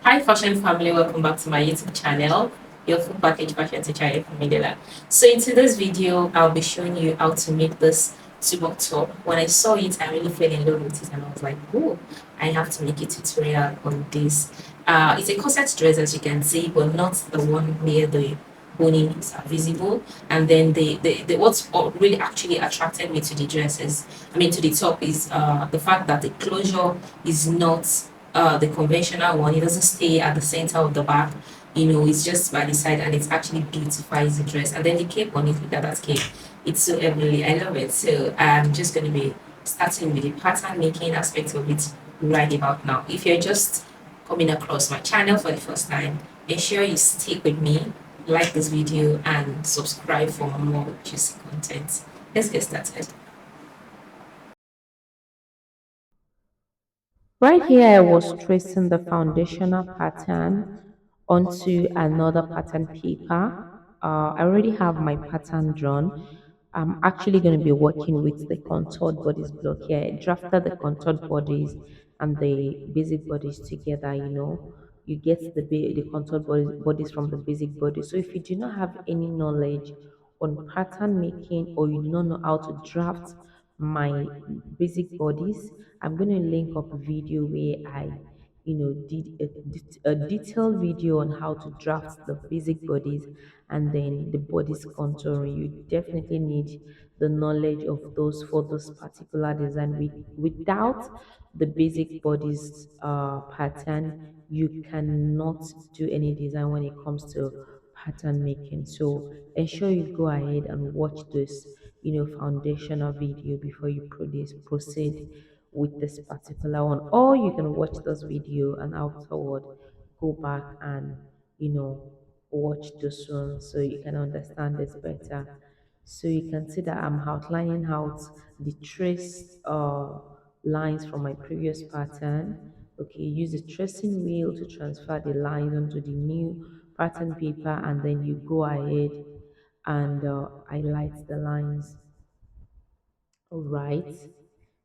Hi, fashion family. Welcome back to my YouTube channel, your full package fashion teacher, Manila. So, in today's video, I'll be showing you how to make this Tubo top. When I saw it, I really fell in love with it, and I was like, "Oh, I have to make a tutorial on this." It's a corset dress, as you can see, but not the one where the bonings are visible. And then what's really actually attracted me to the dress is, to the top is the fact that the closure is not the conventional one. It doesn't stay at the center of the back. It's just by the side, and it actually beautifies the dress. And then the cape on it, look at that cape. It's so heavenly. I love it. So I'm just going to be starting with the pattern making aspect of it right about now. If you're just coming across my channel for the first time, make sure you stick with me, like this video, and subscribe for more juicy content. Let's get started. Right here, I was tracing the foundational pattern onto another pattern paper. I already have my pattern drawn. I'm actually going to be working with the contoured bodies block here. I drafted the contoured bodies and the basic bodies together, You get the contoured bodies from the basic body. So if you do not have any knowledge on pattern making or you do not know how to draft my basic bodies, I'm going to link up a video where I did a detailed video on how to draft the basic bodies and then the bodies contouring. You definitely need the knowledge of those for this particular design. Without the basic bodies pattern, you cannot do any design when it comes to pattern making. So ensure you go ahead and watch this foundational video before you proceed with this particular one, or you can watch this video and afterward go back and watch this one so you can understand this better. So you can see that I'm outlining out the trace lines from my previous pattern. Okay, use the tracing wheel to transfer the lines onto the new pattern paper, and then you go ahead and highlight the lines. All right.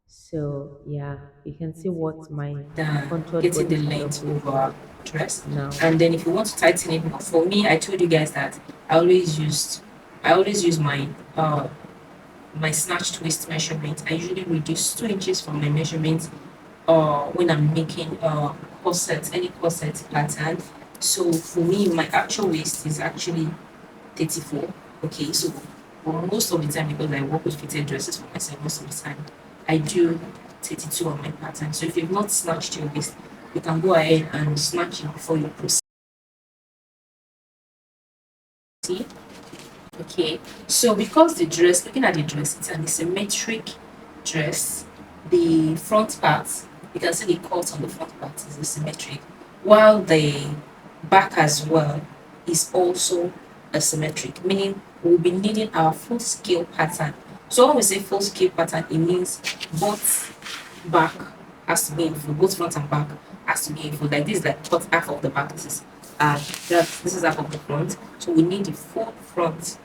So yeah, you can see what my Than contoured getting the bodies block length looks of like our dress. now. And then if you want to tighten it more, for me, I told you guys that I always use my snatch twist measurement. I usually reduce 2 inches from my measurement when I'm making any corset pattern. So for me, my actual waist is actually 34. Okay, so most of the time, because I work with fitted dresses for myself most of the time, I do 32 on my pattern. So if you've not snatched your waist, you can go ahead and snatch it before you proceed. Okay, so because looking at the dress, it's an asymmetric dress. The front part, you can see the cut on the front part is asymmetric, while the back as well is also asymmetric, meaning we'll be needing our full scale pattern. So when we say full scale pattern, it means both back has to be in full, both front and back has to be in full. Like this is like cut half of the back. This is half of the front. So we need the full front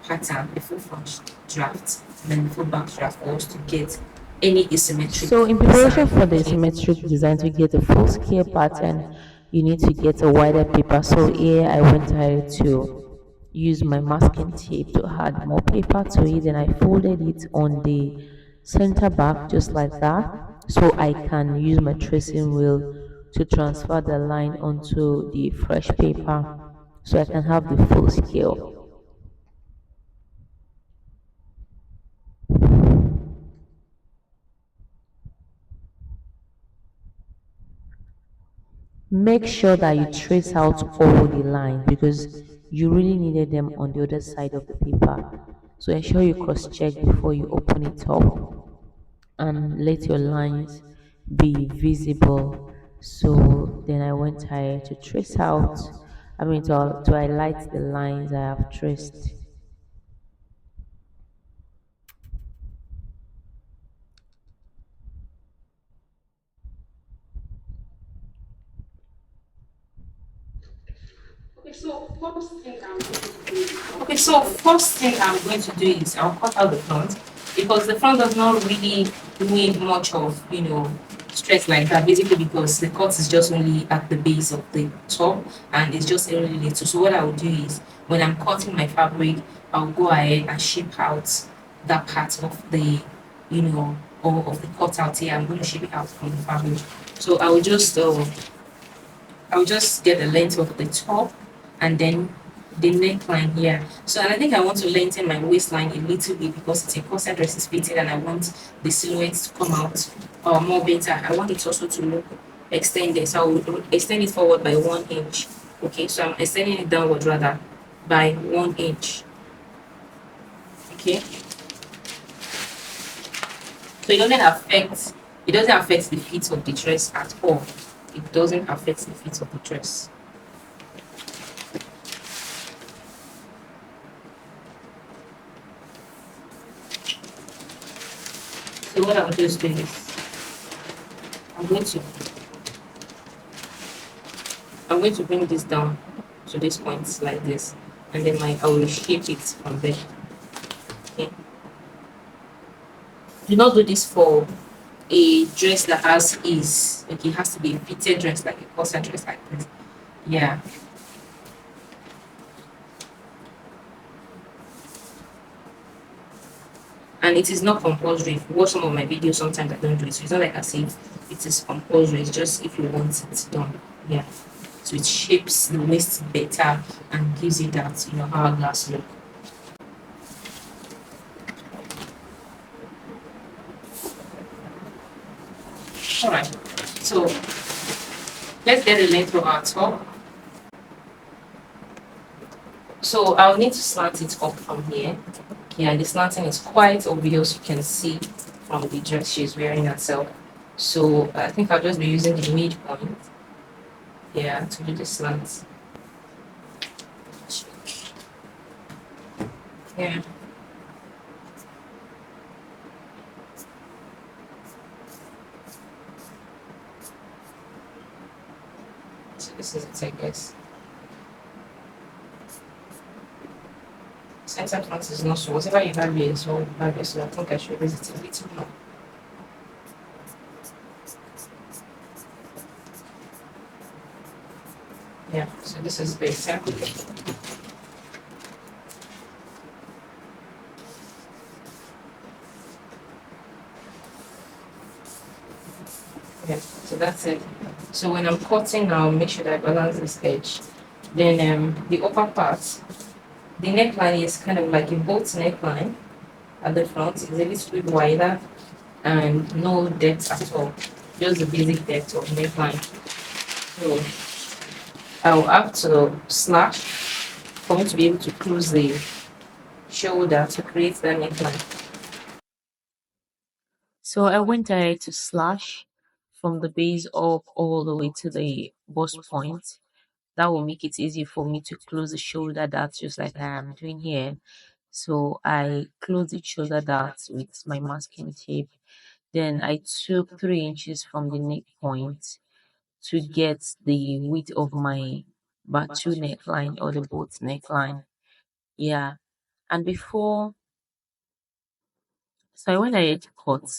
pattern, the full front draft, and then the full back draft for us to get any asymmetric So in preparation design. for the Okay. symmetric design to get a full scale pattern, you need to get a wider paper. So here I went ahead to use my masking tape to add more paper to it, and I folded it on the center back just like that, so I can use my tracing wheel to transfer the line onto the fresh paper so I can have the full scale. Make sure that you trace out all the lines because you really needed them on the other side of the paper. So ensure you cross check before you open it up and let your lines be visible. So then I went ahead to trace out, to highlight the lines I have traced. Okay, so first thing I'm going to do is I'll cut out the front because the front does not really need much of stress like that, basically because the cut is just only at the base of the top and it's just really little. So what I will do is when I'm cutting my fabric, I'll go ahead and shape out that part of the, or of the cutout here. I'm going to shape it out from the fabric. So I'll just get the length of the top and then the neckline here. So and I think I want to lengthen my waistline a little bit because it's a corset dress is fitted and I want the silhouette to come out more better. I want it also to look extended. So I will extend it forward by 1 inch. Okay, so I'm extending it downward rather by 1 inch. Okay. So it doesn't affect the fit of the dress at all. It doesn't affect the fit of the dress. So what I'll just do is I'm going to I'm going to bring this down to this point like this, and then I will shape it from there. Okay. Do not do this for a dress that has ease. Okay, it has to be a fitted dress, like a corset dress like this. Yeah. And it is not compulsory. If you watch some of my videos, sometimes I don't do it. So it's not like I say it is compulsory. It's just if you want it done. Yeah. So it shapes the waist better and gives it that, hourglass look. Alright. So let's get the length of our top. So I'll need to slant it up from here. Yeah, the slanting is quite obvious. You can see from the dress she's wearing herself. So I think I'll just be using the midpoint. Yeah, to do the slant. Yeah. So this is it, I guess. Center front is not so. Whatever you have here is all you have here, so I think I should raise it a little more. Yeah, so this is better. Yeah, so that's it. So when I'm cutting, I'll make sure that I balance this edge. Then the upper part, the neckline is kind of like a boat neckline at the front. It's a little bit wider and no depth at all. Just the basic depth of neckline. So I'll have to slash for me to be able to close the shoulder to create that neckline. So I went ahead to slash from the base up all the way to the bust point. That will make it easy for me to close the shoulder dart just like I am doing here. So I closed the shoulder dart with my masking tape. Then I took 3 inches from the neck point to get the width of my batu neckline or the boat neckline. Yeah. And before, so I went ahead to cut.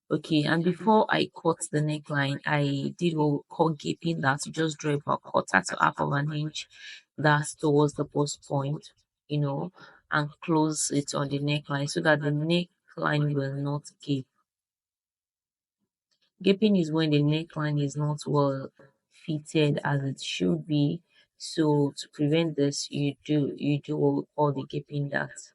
Okay, and before I cut the neckline, I did what we call gaping that to just draw about quarter to half of an inch that's towards the post point, and close it on the neckline so that the neckline will not gape. Gaping is when the neckline is not well fitted as it should be. So to prevent this, you do what we call the gaping dart.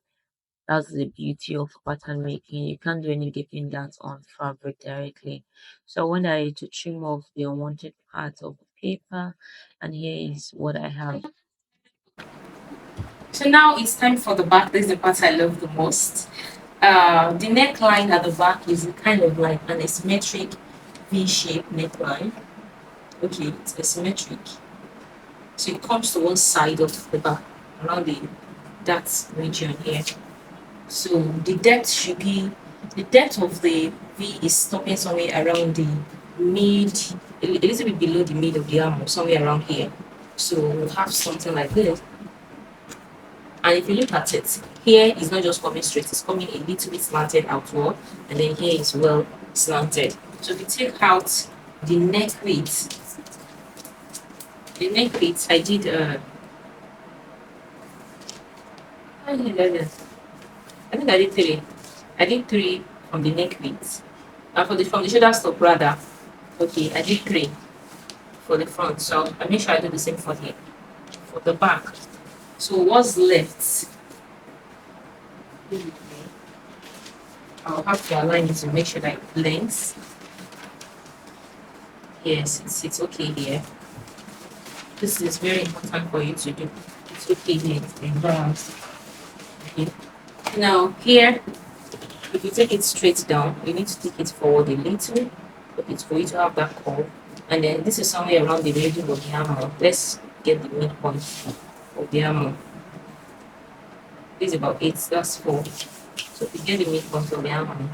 That's the beauty of pattern making. You can't do any gaping dart on fabric directly. So when I to trim off the unwanted part of the paper, and here is what I have. So now it's time for the back. This is the part I love the most. The neckline at the back is kind of like an asymmetric V-shaped neckline. Okay, it's asymmetric. So it comes to one side of the back, around that region here. So the depth of the V is stopping somewhere around the mid, a little bit below the mid of the arm, or somewhere around here. So we'll have something like this. And if you look at it, here is not just coming straight, it's coming a little bit slanted outward, and then here is well slanted. So if you take out the neck width, I did I think I did three. I did three from the neck width. From the shoulder stop rather. Okay, I did three for the front. So I make sure I do the same for the back. So what's left? I'll have to align it to make sure that it blends. Yes, it's okay here. This is very important for you to do. It's okay here, it's embarrassed. Okay. Now here, if you take it straight down, you need to take it forward a little. Okay, for you to have that curve. And then this is somewhere around the middle of the armor. Let's get the midpoint of the armor. This is about 8, that's 4. So if you get the midpoint of the armor,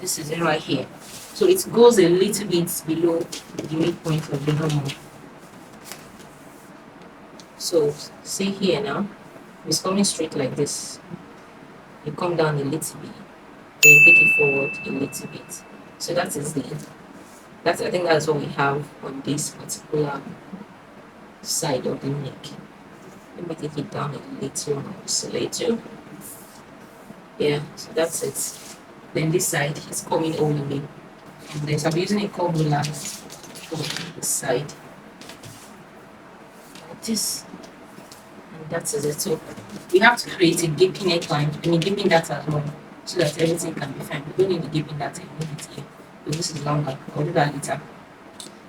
this is it right here. So it goes a little bit below the midpoint of the armor. So see here now, it's coming straight like this. You come down a little bit, then you take it forward a little bit. So that is I think that's what we have on this particular side of the neck. Let me take it down a little, just a little. Yeah, so that's it. Then this side is coming all the way. And then so I'm using a curve ruler for this side. Like this. And that is it. So we have to create a gaping neckline. I mean gaping that as well, so that everything can be fine. We don't need the gaping that we need it here. So this is longer. I'll do that later.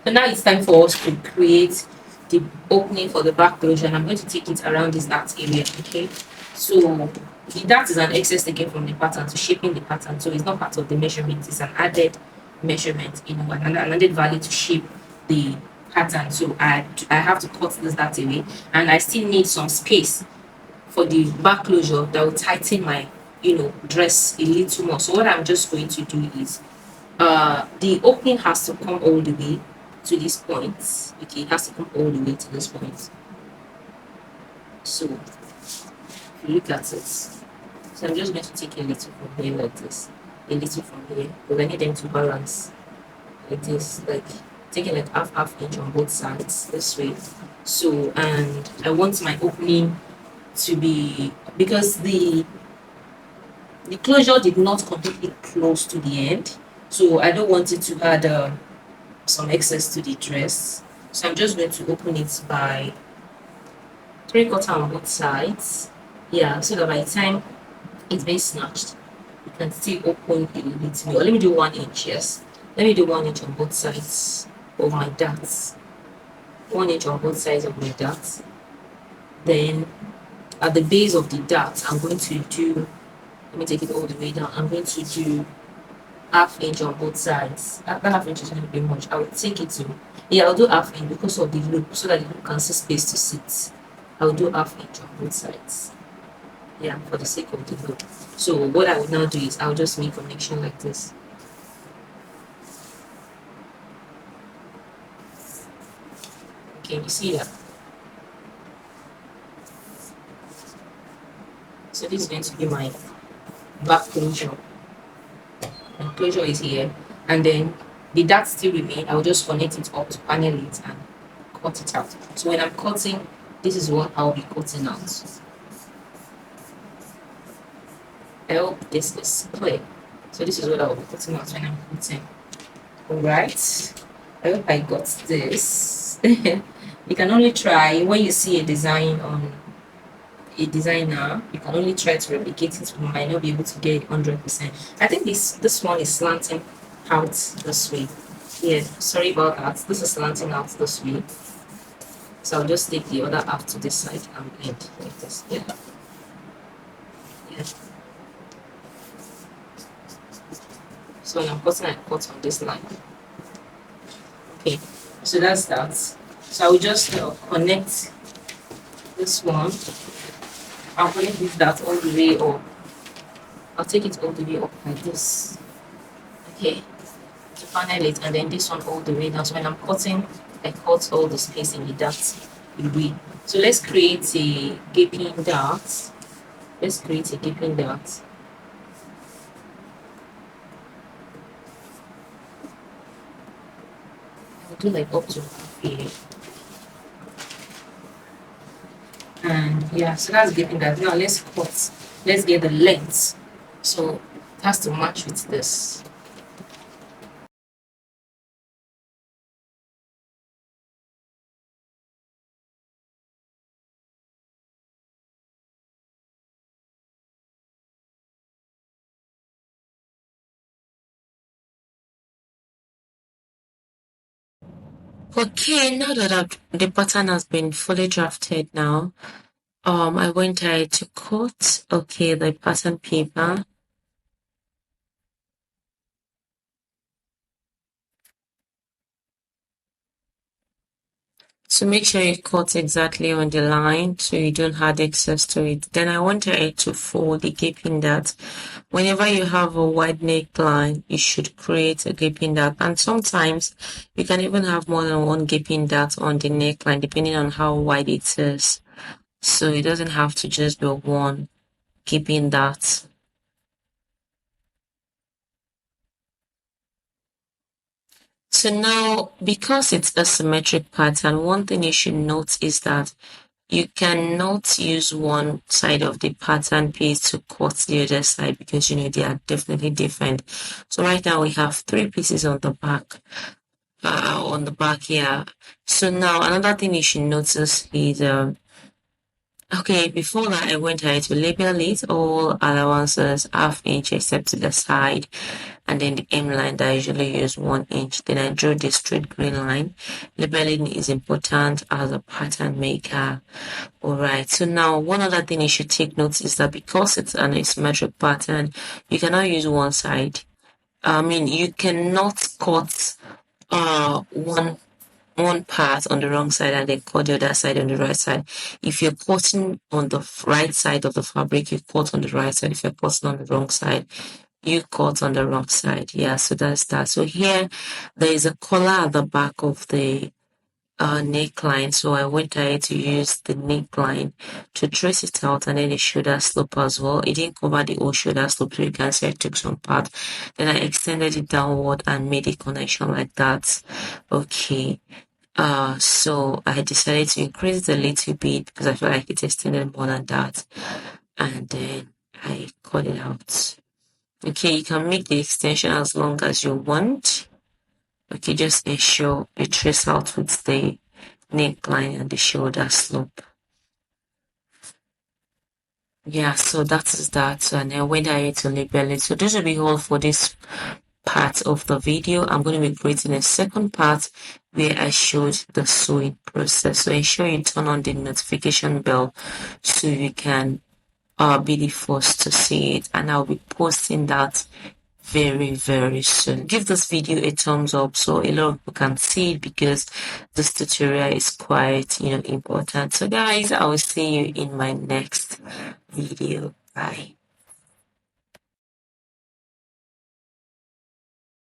So now it's time for us to create the opening for the back closure, and I'm going to take it around this dart area. Okay, so the dart is an excess taken from the pattern to shaping the pattern, so it's not part of the measurement, it's an added measurement, you know, an added value to shape the pattern. So I have to cut this dart away, and I still need some space for the back closure that will tighten my, you know, dress a little more. So what I'm just going to do is the opening has to come all the way to this point. Okay, it has to come all the way to this point. So if you look at it, so I'm just going to take a little from here like this, a little from here, because I need them to balance like this, like taking like half inch on both sides this way. So, and I want my opening to be, because the closure did not completely close to the end, so I don't want it to add some excess to the dress. So I'm just going to open it by 3/4 on both sides. Yeah, so that by the time it's been snatched, you can still open a little bit. Or let me do 1 inch, yes. Let me do 1 inch on both sides of my darts. 1 inch on both sides of my darts. Then at the base of the dart, I'm going to do, let me take it all the way down. I'm going to do 1/2 inch on both sides. That 1/2 inch is going to be much. I will take it to, yeah, I'll do 1/2 inch because of the loop, so that the loop can see space to sit. I'll do 1/2 inch on both sides. Yeah, for the sake of the loop. So what I will now do is I'll just make a connection like this. Okay, you see that? So this is going to be my back closure. My closure is here, and then the dart still remain. I'll just connect it up to panel it and cut it out. So when I'm cutting, this is what I'll be cutting out. I hope this is clear. So this is what I'll be cutting out when I'm cutting. Alright. I hope I got this. You can only try when you see a design on a designer, you can only try to replicate it. You might not be able to get 100%. I think this one is slanting out this way. Yeah, sorry about that. This is slanting out this way. So I'll just take the other half to this side and blend like this. Yeah. Yeah. So when I'm cutting, I cut on this line. Okay, so that's that. So I will just connect this one. I'll connect this dart all the way up. I'll take it all the way up like this. Okay, to panel it, and then this one all the way down. So when I'm cutting, I cut all the space in the dart away. So let's create a gaping dart. Let's create a gaping dart. do like up to half here. And yeah, so that's giving that. Now let's cut. Let's get the length. So it has to match with this. Okay, now that the pattern has been fully drafted now, I went ahead to cut, okay, the pattern paper. So make sure you cut exactly on the line so you don't add excess to it. Then I want it to fold the gaping dart. Whenever you have a wide neckline, you should create a gaping dart. And sometimes you can even have more than one gaping dart on the neckline depending on how wide it is. So it doesn't have to just be one gaping dart. So now, because it's a symmetric pattern, one thing you should note is that you cannot use one side of the pattern piece to cut the other side because they are definitely different. So right now we have 3 pieces on the back. Here. So now another thing you should notice is okay, before that I went ahead to label it all allowances ½ inch except to the side, and then the M line that I usually use 1 inch. Then I drew the straight green line. Labeling is important as a pattern maker. Alright, so now one other thing you should take note is that because it's an asymmetric pattern, you cannot use one side. You cannot cut one part on the wrong side and then cut the other side on the right side. If you're cutting on the right side of the fabric, you cut on the right side. If you're cutting on the wrong side, you cut on the wrong side. Yeah, so that's that. So here there is a collar at the back of the neckline, so I went ahead to use the neckline to trace it out, and then the shoulder slope as well. It didn't cover the whole shoulder slope, so you can see I took some part, then I extended it downward and made a connection like that. Okay, so I decided to increase it a little bit because I feel like it extended more than that, and then I cut it out. Okay, you can make the extension as long as you want. Okay, just ensure you trace out with the neckline and the shoulder slope. Yeah, so that is that. And then when I to label it. So this will be all for this part of the video. I'm going to be creating a second part where I showed the sewing process. So ensure you turn on the notification bell so you can be the first to see it. And I'll be posting that very, very soon. Give this video a thumbs up so a lot of people can see it because this tutorial is quite, important. So guys, I will see you in my next video. Bye.